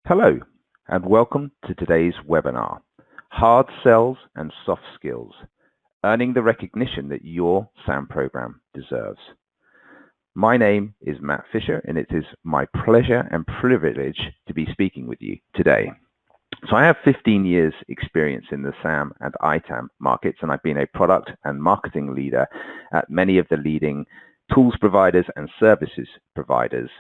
Hello, and welcome to today's webinar, Hard Sells and Soft Skills, Earning the Recognition that Your SAM Program Deserves. My name is Matt Fisher, and it is my pleasure and privilege to be speaking with you today. So I have 15 years experience in the SAM and ITAM markets, and I've been a product and marketing leader at many of the leading tools providers and services providers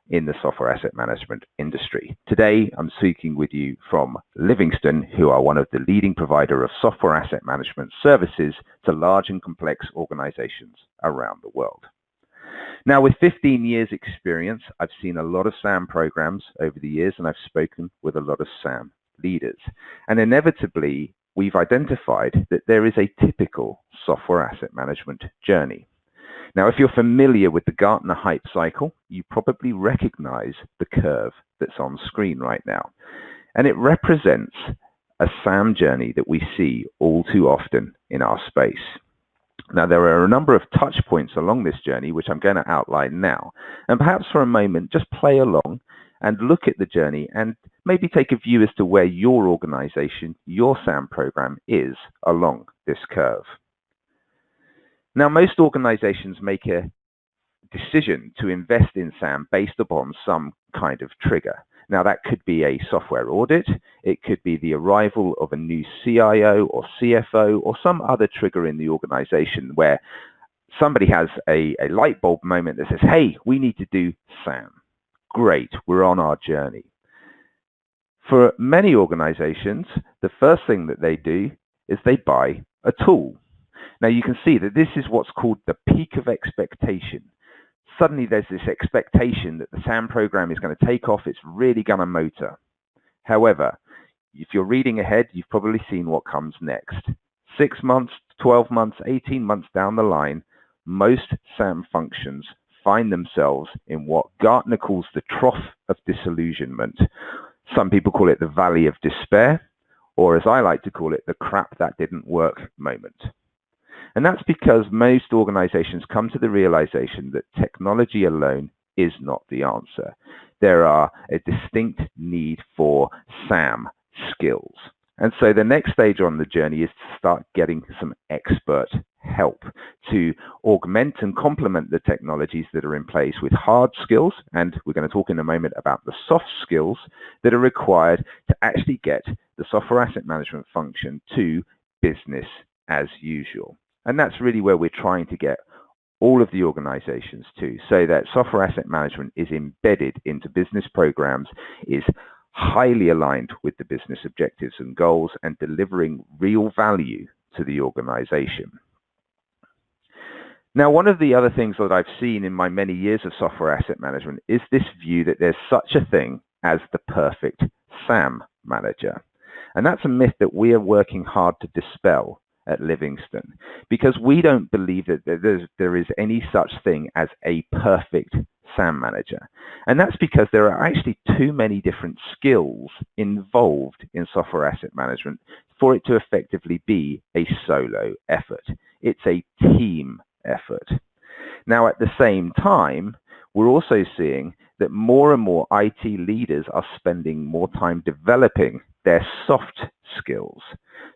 in the software asset management industry. Today, I'm speaking with you from Livingstone, who are one of the leading provider of software asset management services to large and complex organizations around the world. Now, with 15 years experience, I've seen a lot of SAM programs over the years, and I've spoken with a lot of SAM leaders. And inevitably, we've identified that there is a typical software asset management journey. Now, if you're familiar with the Gartner hype cycle, you probably recognize the curve that's on screen right now. And it represents a SAM journey that we see all too often in our space. Now, there are a number of touch points along this journey, which I'm going to outline now. And perhaps for a moment, just play along and look at the journey and maybe take a view as to where your organization, your SAM program is along this curve. Now, most organizations make a decision to invest in SAM based upon some kind of trigger. Now, that could be a software audit, it could be the arrival of a new CIO or CFO, or some other trigger in the organization where somebody has a light bulb moment that says, hey, we need to do SAM. Great, we're on our journey. For many organizations, the first thing that they do is they buy a tool. Now, you can see that this is what's called the peak of expectation. Suddenly, there's this expectation that the SAM program is going to take off. It's really going to motor. However, if you're reading ahead, you've probably seen what comes next. 6 months, 12 months, 18 months down the line, most SAM functions find themselves in what Gartner calls the trough of disillusionment. Some people call it the valley of despair, or as I like to call it, the crap that didn't work moment. And that's because most organizations come to the realization that technology alone is not the answer. There are a distinct need for SAM skills. And so the next stage on the journey is to start getting some expert help to augment and complement the technologies that are in place with hard skills. And we're going to talk in a moment about the soft skills that are required to actually get the software asset management function to business as usual. And that's really where we're trying to get all of the organizations to, so that software asset management is embedded into business programs, is highly aligned with the business objectives and goals, and delivering real value to the organization. Now, one of the other things that I've seen in my many years of software asset management is this view that there's such a thing as the perfect SAM manager. And that's a myth that we are working hard to dispel at Livingstone, because we don't believe that there is any such thing as a perfect SAM manager. And that's because there are actually too many different skills involved in software asset management for it to effectively be a solo effort. It's a team effort. Now, at the same time, we're also seeing that more and more IT leaders are spending more time developing their soft skills.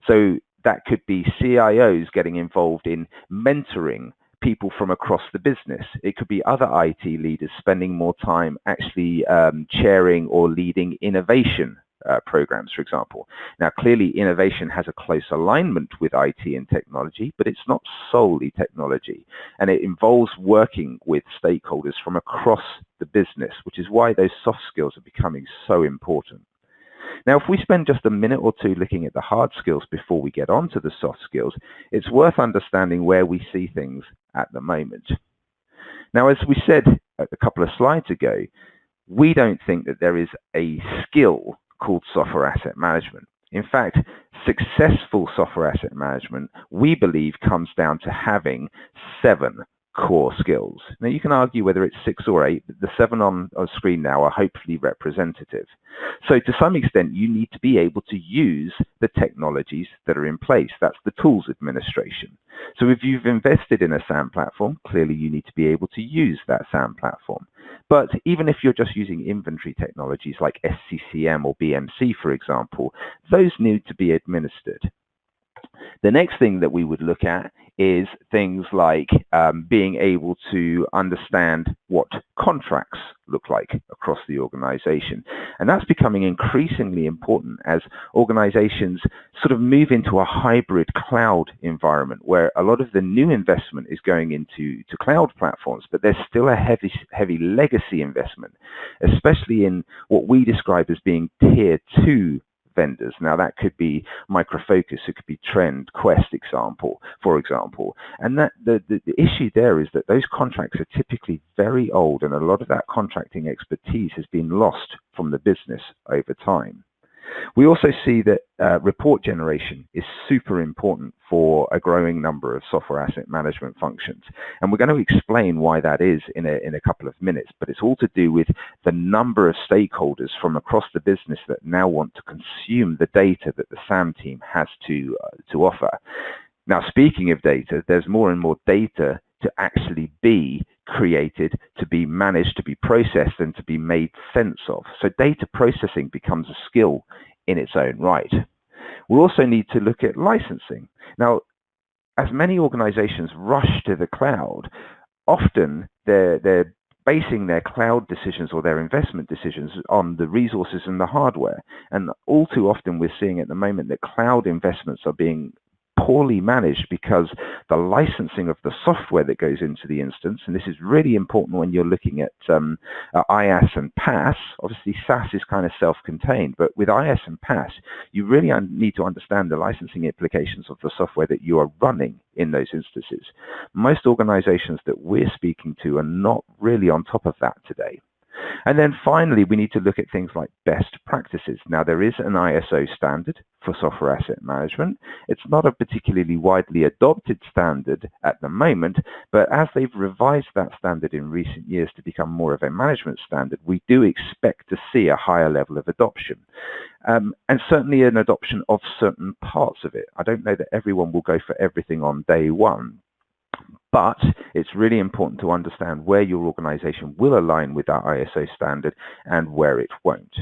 So that could be CIOs getting involved in mentoring people from across the business. It could be other IT leaders spending more time actually chairing or leading innovation programs, for example. Now, clearly, innovation has a close alignment with IT and technology, but it's not solely technology. And it involves working with stakeholders from across the business, which is why those soft skills are becoming so important. Now, if we spend just a minute or two looking at the hard skills before we get on to the soft skills, it's worth understanding where we see things at the moment. Now, as we said a couple of slides ago, we don't think that there is a skill called software asset management. In fact, successful software asset management, we believe, comes down to having 7 core skills. Now, you can argue whether it's 6 or 8, but the 7 on screen now are hopefully representative. So to some extent, you need to be able to use the technologies that are in place. That's the tools administration. So if you've invested in a SAM platform, clearly you need to be able to use that SAM platform. But even if you're just using inventory technologies like SCCM or BMC, for example, those need to be administered. The next thing that we would look at is things like being able to understand what contracts look like across the organization. And that's becoming increasingly important as organizations sort of move into a hybrid cloud environment where a lot of the new investment is going into cloud platforms, but there's still a heavy legacy investment, especially in what we describe as being tier 2 vendors. Now that could be Micro Focus, it could be Trend, Quest, for example. And that the issue there is that those contracts are typically very old, and a lot of that contracting expertise has been lost from the business over time. We also see that report generation is super important for a growing number of software asset management functions. And we're going to explain why that is in a couple of minutes, but it's all to do with the number of stakeholders from across the business that now want to consume the data that the SAM team has to offer. Now, speaking of data, there's more and more data to actually be created, to be managed, to be processed, and to be made sense of. So data processing becomes a skill in its own right. We also need to look at licensing. Now, as many organizations rush to the cloud, often they're basing their cloud decisions or their investment decisions on the resources and the hardware. And all too often we're seeing at the moment that cloud investments are being poorly managed because the licensing of the software that goes into the instance, and this is really important when you're looking at IaaS and PaaS. Obviously SaaS is kind of self-contained, but with IaaS and PaaS, you really need to understand the licensing implications of the software that you are running in those instances. Most organizations that we're speaking to are not really on top of that today. And then finally, we need to look at things like best practices. Now, there is an ISO standard for software asset management. It's not a particularly widely adopted standard at the moment, but as they've revised that standard in recent years to become more of a management standard, we do expect to see a higher level of adoption. And certainly an adoption of certain parts of it. I don't know that everyone will go for everything on day one, but it's really important to understand where your organization will align with that ISO standard and where it won't.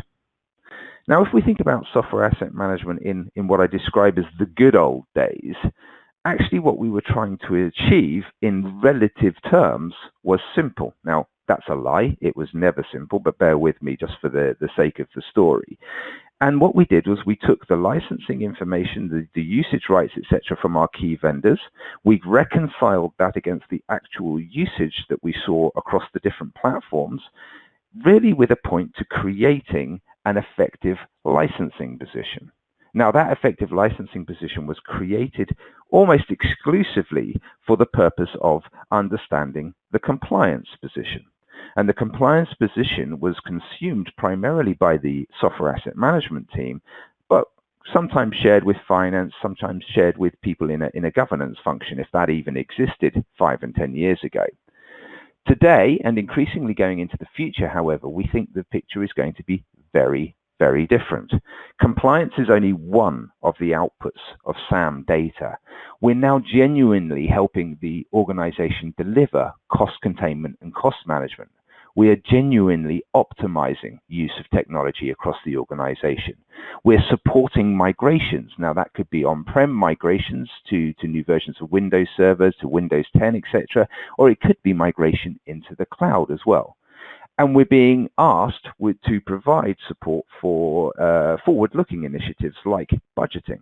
Now, if we think about software asset management in what I describe as the good old days, actually what we were trying to achieve in relative terms was simple. Now, that's a lie. It was never simple, but bear with me just for the sake of the story. And what we did was we took the licensing information, the usage rights, etc., from our key vendors. We reconciled that against the actual usage that we saw across the different platforms, really with a point to creating an effective licensing position. Now, that effective licensing position was created almost exclusively for the purpose of understanding the compliance position. And the compliance position was consumed primarily by the software asset management team, but sometimes shared with finance, sometimes shared with people in a governance function, if that even existed 5 and 10 years ago. Today, and increasingly going into the future, however, we think the picture is going to be very, very different. Compliance is only one of the outputs of SAM data. We're now genuinely helping the organization deliver cost containment and cost management. We are genuinely optimizing use of technology across the organization. We're supporting migrations. Now, that could be on-prem migrations to new versions of Windows servers, to Windows 10, etc., or it could be migration into the cloud as well. And we're being asked to provide support for forward-looking initiatives like budgeting.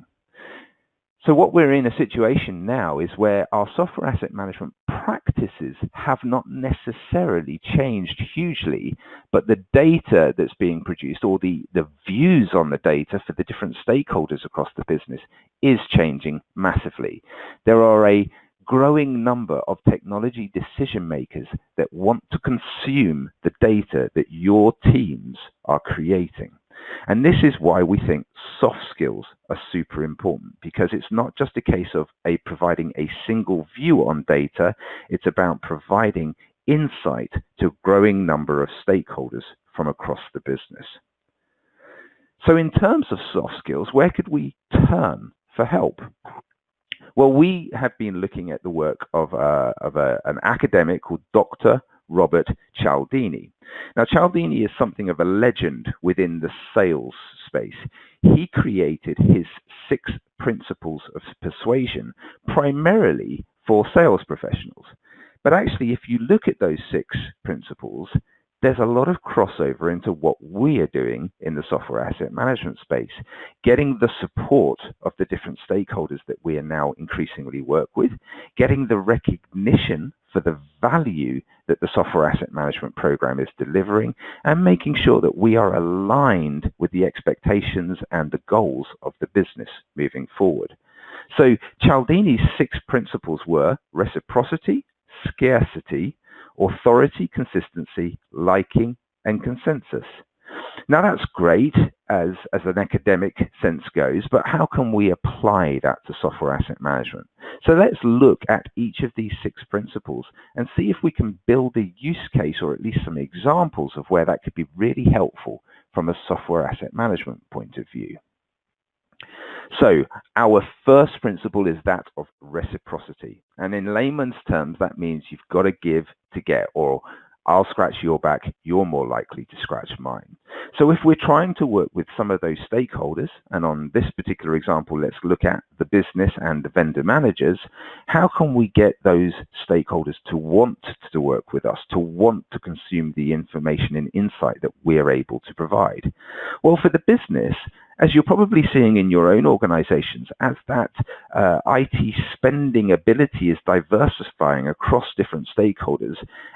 So what we're in a situation now is where our software asset management practices have not necessarily changed hugely, but the data that's being produced, or the views on the data for the different stakeholders across the business, is changing massively. There are a growing number of technology decision makers that want to consume the data that your teams are creating. And this is why we think soft skills are super important, because it's not just a case of providing a single view on data, it's about providing insight to a growing number of stakeholders from across the business. So in terms of soft skills, where could we turn for help? Well, we have been looking at the work of an academic called Dr. Robert Cialdini. Now, Cialdini is something of a legend within the sales space. He created his 6 principles of persuasion primarily for sales professionals. But actually, if you look at those 6 principles, there's a lot of crossover into what we are doing in the software asset management space, getting the support of the different stakeholders that we are now increasingly work with, getting the recognition for the value that the software asset management program is delivering, and making sure that we are aligned with the expectations and the goals of the business moving forward. So Cialdini's 6 principles were reciprocity, scarcity, authority, consistency, liking, and consensus. Now that's great as an academic sense goes, but how can we apply that to software asset management? So let's look at each of these 6 principles and see if we can build a use case, or at least some examples of where that could be really helpful from a software asset management point of view. So our first principle is that of reciprocity. And in layman's terms, that means you've got to give to get, or I'll scratch your back, you're more likely to scratch mine. So if we're trying to work with some of those stakeholders, and on this particular example, let's look at the business and the vendor managers, how can we get those stakeholders to want to work with us, to want to consume the information and insight that we're able to provide? Well, for the business, as you're probably seeing in your own organizations, as that IT spending ability is diversifying across different stakeholders,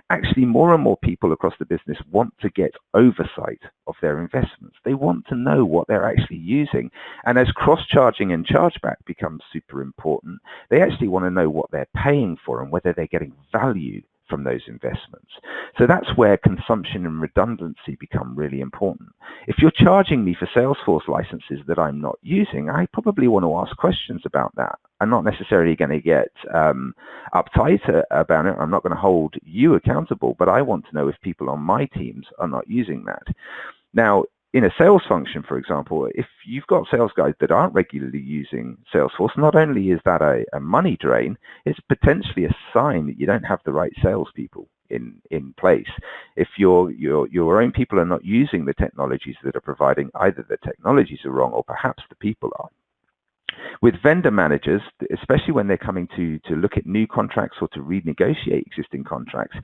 actually more and more people across the business want to get oversight of their investments. They want to know what they're actually using. And as cross-charging and chargeback becomes super important, they actually want to know what they're paying for and whether they're getting value from those investments. So that's where consumption and redundancy become really important. If you're charging me for Salesforce licenses that I'm not using, I probably want to ask questions about that. I'm not necessarily going to get uptight about it. I'm not going to hold you accountable, but I want to know if people on my teams are not using that. Now, in a sales function, for example, if you've got sales guys that aren't regularly using Salesforce, not only is that a money drain, it's potentially a sign that you don't have the right salespeople in place. If your own people are not using the technologies that are providing, either the technologies are wrong or perhaps the people are. With vendor managers, especially when they're coming to look at new contracts or to renegotiate existing contracts,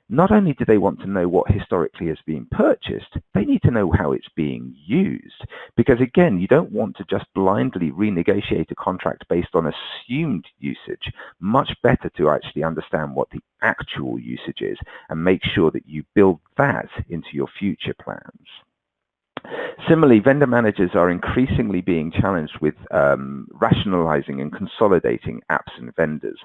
not only do they want to know what historically is being purchased, they need to know how it's being used. Because again, you don't want to just blindly renegotiate a contract based on assumed usage. Much better to actually understand what the actual usage is and make sure that you build that into your future plans. Similarly, vendor managers are increasingly being challenged with rationalizing and consolidating apps and vendors.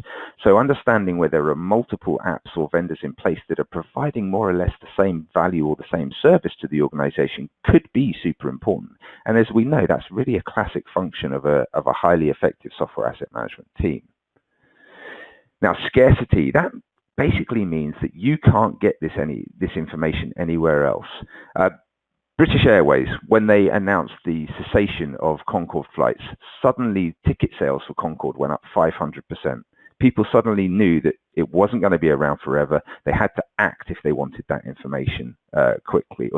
So understanding where there are multiple apps or vendors in place that are providing more or less the same value or the same service to the organization could be super important. And as we know, that's really a classic function of a highly effective software asset management team. Now, scarcity, that basically means that you can't get this information anywhere else. British Airways, when they announced the cessation of Concorde flights, suddenly ticket sales for Concorde went up 500%. People suddenly knew that it wasn't going to be around forever. They had to act if they wanted that information quickly.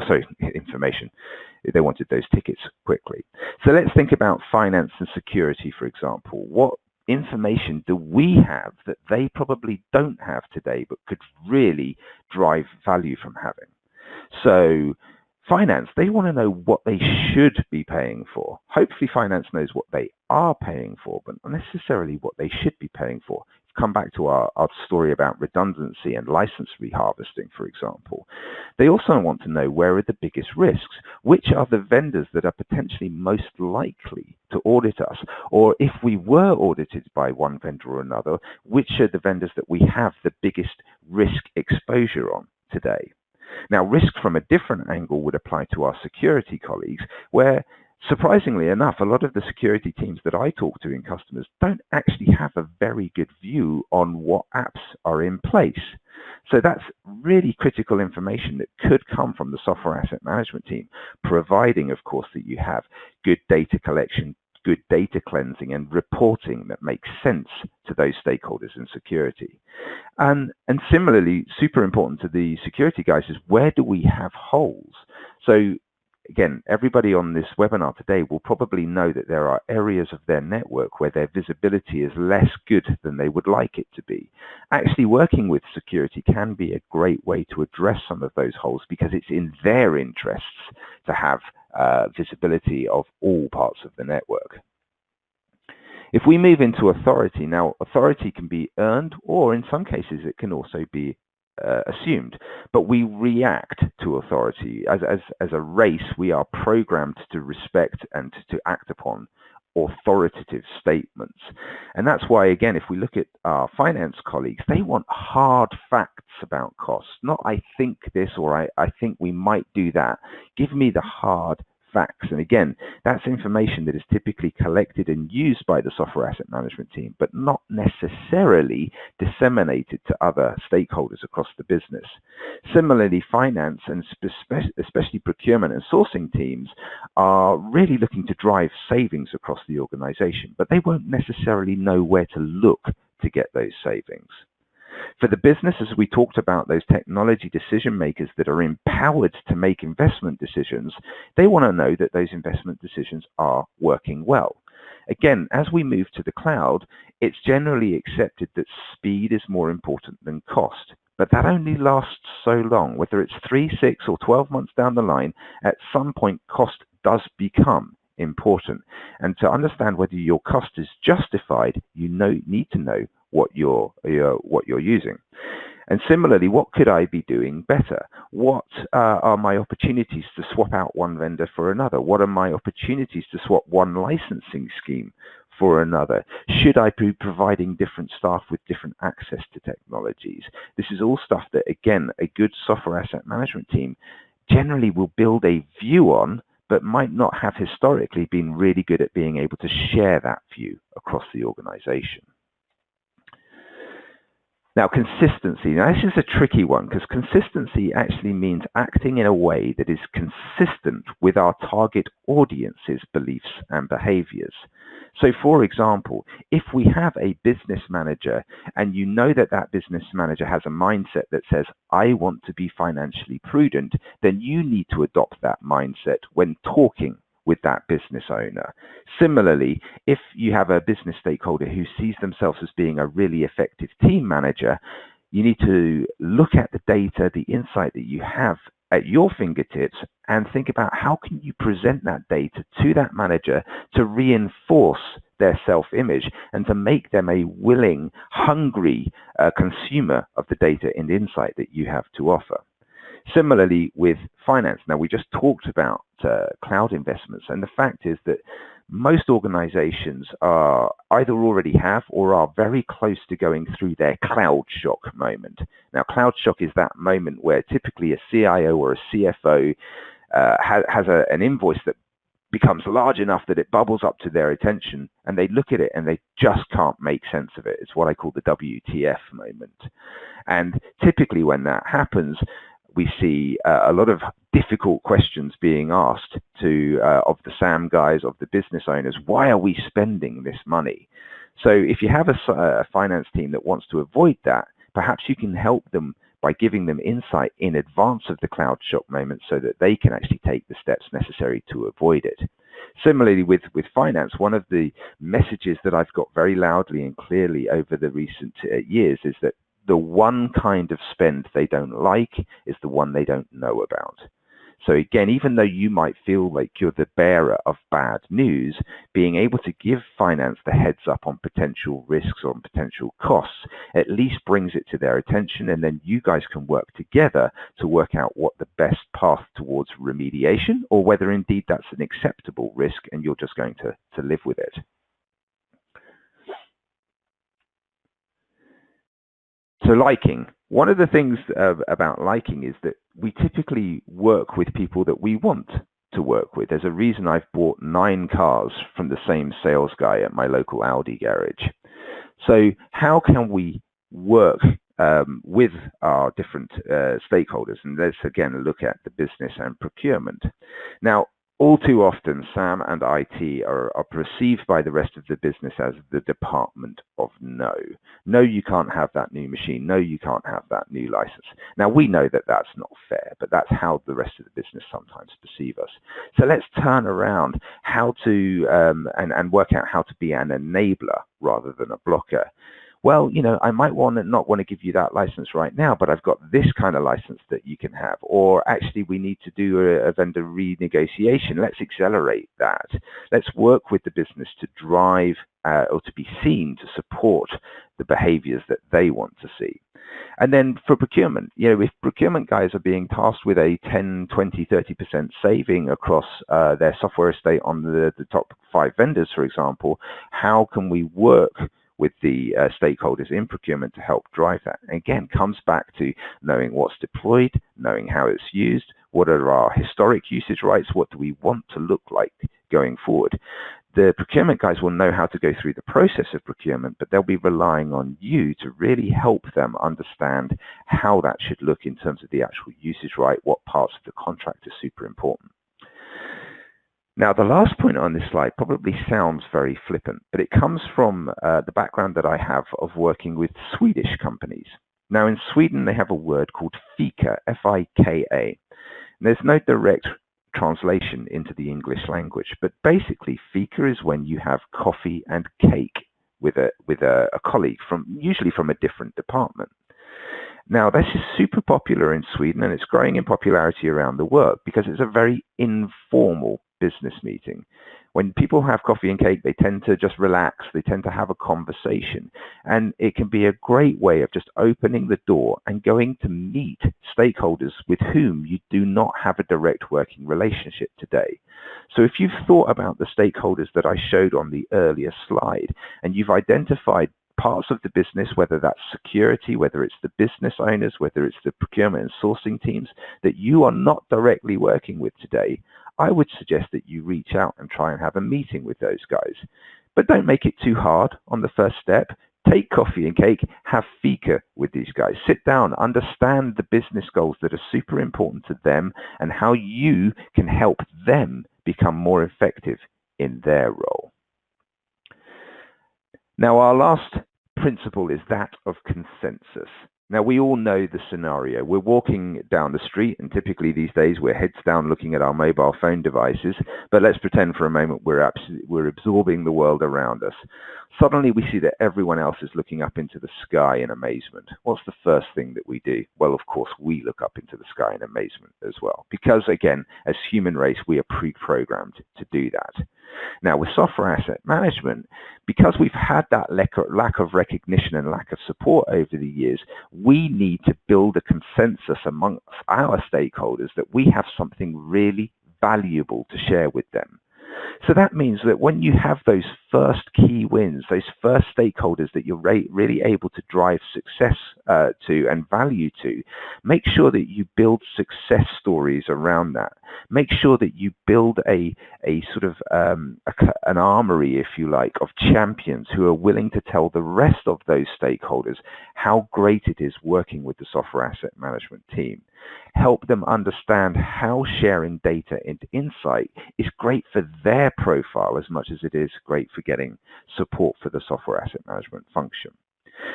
They wanted those tickets quickly. So let's think about finance and security, for example. What information do we have that they probably don't have today but could really drive value from having? So finance, they want to know what they should be paying for. Hopefully finance knows what they are paying for, but not necessarily what they should be paying for. Come back to our story about redundancy and license reharvesting, for example. They also want to know where are the biggest risks, which are the vendors that are potentially most likely to audit us, or if we were audited by one vendor or another, which are the vendors that we have the biggest risk exposure on today. Now, risk from a different angle would apply to our security colleagues, where Surprisingly enough, a lot of the security teams that I talk to in customers don't actually have a very good view on what apps are in place. So that's really critical information that could come from the software asset management team, providing, of course, that you have good data collection, good data cleansing and reporting that makes sense to those stakeholders in security. And similarly, super important to the security guys is, where do we have holes? So again, everybody on this webinar today will probably know that there are areas of their network where their visibility is less good than they would like it to be. Actually, working with security can be a great way to address some of those holes, because it's in their interests to have visibility of all parts of the network. If we move into authority, now authority can be earned, or in some cases it can also be assumed, but we react to authority. As a race, we are programmed to respect and to act upon authoritative statements. And that's why, again, if we look at our finance colleagues, they want hard facts about costs, not I think this or I think we might do that. Give me the hard facts. And again, that's information that is typically collected and used by the software asset management team, but not necessarily disseminated to other stakeholders across the business. Similarly, finance and especially procurement and sourcing teams are really looking to drive savings across the organization, but they won't necessarily know where to look to get those savings. For the business, as we talked about, those technology decision makers that are empowered to make investment decisions, they want to know that those investment decisions are working well. Again, as we move to the cloud, it's generally accepted that speed is more important than cost. But that only lasts so long. Whether it's 3, 6, or 12 months down the line, at some point cost does become important. And to understand whether your cost is justified, you need to know what you're using. And similarly, what could I be doing better? What are my opportunities to swap out one vendor for another? What are my opportunities to swap one licensing scheme for another? Should I be providing different staff with different access to technologies? This is all stuff that, again, a good software asset management team generally will build a view on, but might not have historically been really good at being able to share that view across the organization. Now, consistency. Now, this is a tricky one, because consistency actually means acting in a way that is consistent with our target audience's beliefs and behaviors. So, for example, if we have a business manager and you know that that business manager has a mindset that says, I want to be financially prudent, then you need to adopt that mindset when talking with that business owner. Similarly, if you have a business stakeholder who sees themselves as being a really effective team manager, you need to look at the data, the insight that you have at your fingertips, and think about how can you present that data to that manager to reinforce their self-image and to make them a willing, hungry consumer of the data and insight that you have to offer. Similarly with finance. Now, we just talked about cloud investments, and the fact is that most organizations are either already have or are very close to going through their cloud shock moment. Now, cloud shock is that moment where typically a CIO or a CFO has an invoice that becomes large enough that it bubbles up to their attention, and they look at it and they just can't make sense of it. It's what I call the WTF moment. And typically when that happens, we see a lot of difficult questions being asked of the SAM guys, of the business owners. Why are we spending this money? So if you have a finance team that wants to avoid that, perhaps you can help them by giving them insight in advance of the cloud shock moment so that they can actually take the steps necessary to avoid it. Similarly with finance, one of the messages that I've got very loudly and clearly over the recent years is that the one kind of spend they don't like is the one they don't know about. So again, even though you might feel like you're the bearer of bad news, being able to give finance the heads up on potential risks or on potential costs at least brings it to their attention, and then you guys can work together to work out what the best path towards remediation, or whether indeed that's an acceptable risk and you're just going to live with it. So liking. One of the things about liking is that we typically work with people that we want to work with. There's a reason I've bought 9 cars from the same sales guy at my local Audi garage. So how can we work with our different stakeholders? And let's again look at the business and procurement. Now, all too often, SAM and IT are perceived by the rest of the business as the department of no. No, you can't have that new machine. No, you can't have that new license. Now, we know that that's not fair, but that's how the rest of the business sometimes perceive us. So let's turn around how to and work out how to be an enabler rather than a blocker. Well, I might not want to give you that license right now, but I've got this kind of license that you can have. Or actually, we need to do a vendor renegotiation. Let's accelerate that. Let's work with the business to drive or to be seen to support the behaviors that they want to see. And then for procurement, if procurement guys are being tasked with a 10, 20, 30% saving across their software estate on the top 5 vendors, for example, how can we work with the stakeholders in procurement to help drive that? And again, comes back to knowing what's deployed, knowing how it's used, what are our historic usage rights, what do we want to look like going forward. The procurement guys will know how to go through the process of procurement, but they'll be relying on you to really help them understand how that should look in terms of the actual usage right, what parts of the contract are super important. Now, the last point on this slide probably sounds very flippant, but it comes from the background that I have of working with Swedish companies. Now, in Sweden, they have a word called fika, F-I-K-A. There's no direct translation into the English language, but basically, fika is when you have coffee and cake with a colleague, usually from a different department. Now, this is super popular in Sweden, and it's growing in popularity around the world because it's a very informal business meeting. When people have coffee and cake, they tend to just relax. They tend to have a conversation. And it can be a great way of just opening the door and going to meet stakeholders with whom you do not have a direct working relationship today. So if you've thought about the stakeholders that I showed on the earlier slide, and you've identified parts of the business, whether that's security, whether it's the business owners, whether it's the procurement and sourcing teams that you are not directly working with today, I would suggest that you reach out and try and have a meeting with those guys. But don't make it too hard on the first step. Take coffee and cake, have fika with these guys. Sit down, understand the business goals that are super important to them and how you can help them become more effective in their role. Now, our last principle is that of consensus. Now, we all know the scenario. We're walking down the street, and typically these days we're heads down looking at our mobile phone devices, but let's pretend for a moment we're absorbing the world around us. Suddenly we see that everyone else is looking up into the sky in amazement. What's the first thing that we do? Well, of course, we look up into the sky in amazement as well, because again, as human race, we are pre-programmed to do that. Now, with software asset management, because we've had that lack of recognition and lack of support over the years, we need to build a consensus amongst our stakeholders that we have something really valuable to share with them. So that means that when you have those first key wins, those first stakeholders that you're really able to drive success to and value to, make sure that you build success stories around that. Make sure that you build a sort of an armory, if you like, of champions who are willing to tell the rest of those stakeholders how great it is working with the software asset management team. Help them understand how sharing data and insight is great for their profile as much as it is great for getting support for the software asset management function.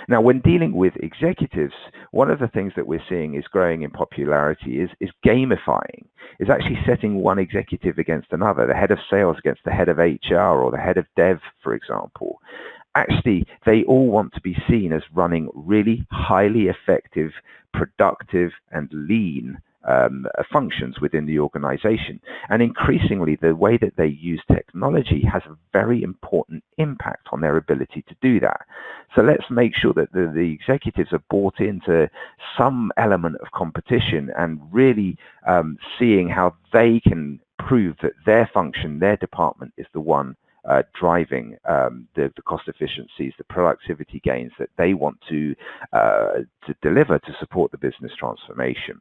Now, when dealing with executives, one of the things that we're seeing is growing in popularity is gamifying, is actually setting one executive against another, the head of sales against the head of HR or the head of dev, for example. Actually, they all want to be seen as running really highly effective, productive, and lean functions within the organization. And increasingly, the way that they use technology has a very important impact on their ability to do that. So let's make sure that the executives are bought into some element of competition and really seeing how they can prove that their function, their department is the one driving the cost efficiencies, the productivity gains that they want to deliver to support the business transformation.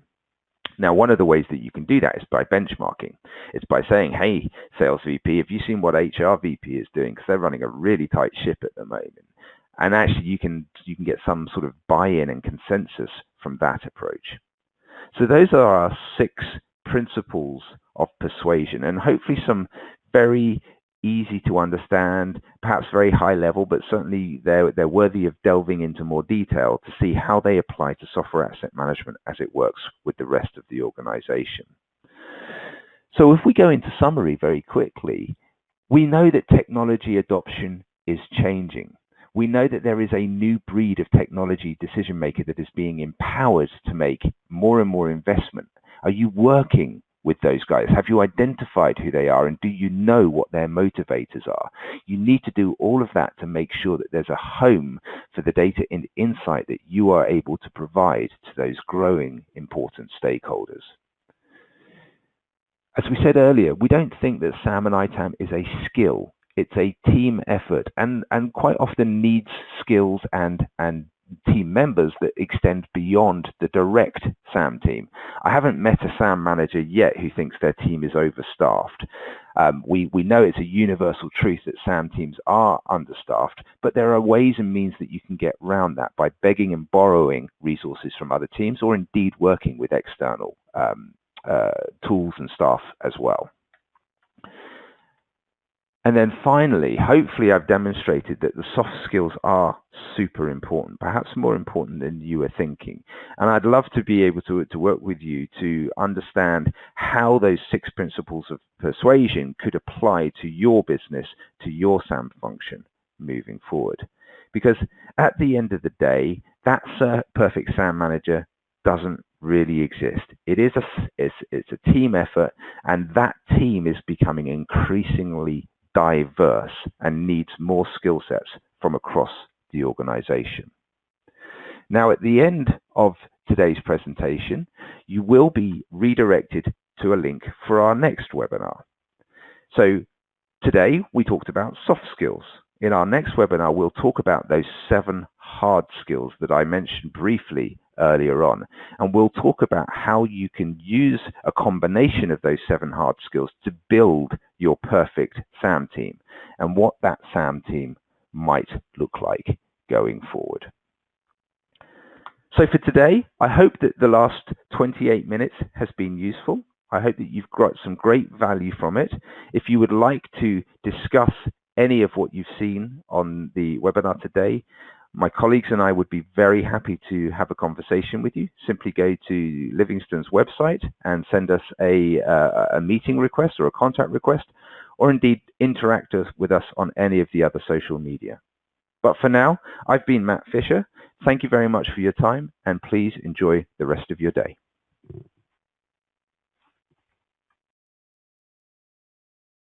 Now, one of the ways that you can do that is by benchmarking. It's by saying, hey, sales VP, have you seen what HR VP is doing? Because they're running a really tight ship at the moment. And actually, you can get some sort of buy-in and consensus from that approach. So those are our 6 principles of persuasion, and hopefully some very easy to understand, perhaps very high level, but certainly they're worthy of delving into more detail to see how they apply to software asset management as it works with the rest of the organization. So if we go into summary very quickly, we know that technology adoption is changing. We know that there is a new breed of technology decision maker that is being empowered to make more and more investment. Are you working with those guys? Have you identified who they are, and do you know what their motivators are? You need to do all of that to make sure that there's a home for the data and insight that you are able to provide to those growing important stakeholders. As we said earlier, we don't think that SAM and ITAM is a skill. It's a team effort, and quite often needs skills and team members that extend beyond the direct SAM team. I haven't met a SAM manager yet who thinks their team is overstaffed. We know it's a universal truth that SAM teams are understaffed, but there are ways and means that you can get around that by begging and borrowing resources from other teams, or indeed working with external tools and staff as well. And then finally, hopefully I've demonstrated that the soft skills are super important, perhaps more important than you were thinking. And I'd love to be able to work with you to understand how those 6 principles of persuasion could apply to your business, to your SAM function moving forward. Because at the end of the day, that perfect SAM manager doesn't really exist. It's a team effort, and that team is becoming increasingly diverse and needs more skill sets from across the organization. Now, at the end of today's presentation, you will be redirected to a link for our next webinar. So today we talked about soft skills. In our next webinar, we'll talk about those 7 hard skills that I mentioned briefly earlier on, and we'll talk about how you can use a combination of those 7 hard skills to build your perfect SAM team, and what that SAM team might look like going forward. So for today, I hope that the last 28 minutes has been useful. I hope that you've got some great value from it. If you would like to discuss any of what you've seen on the webinar today, my colleagues and I would be very happy to have a conversation with you. Simply go to Livingstone's website and send us a meeting request or a contact request, or indeed interact with us on any of the other social media. But for now, I've been Matt Fisher. Thank you very much for your time, and please enjoy the rest of your day.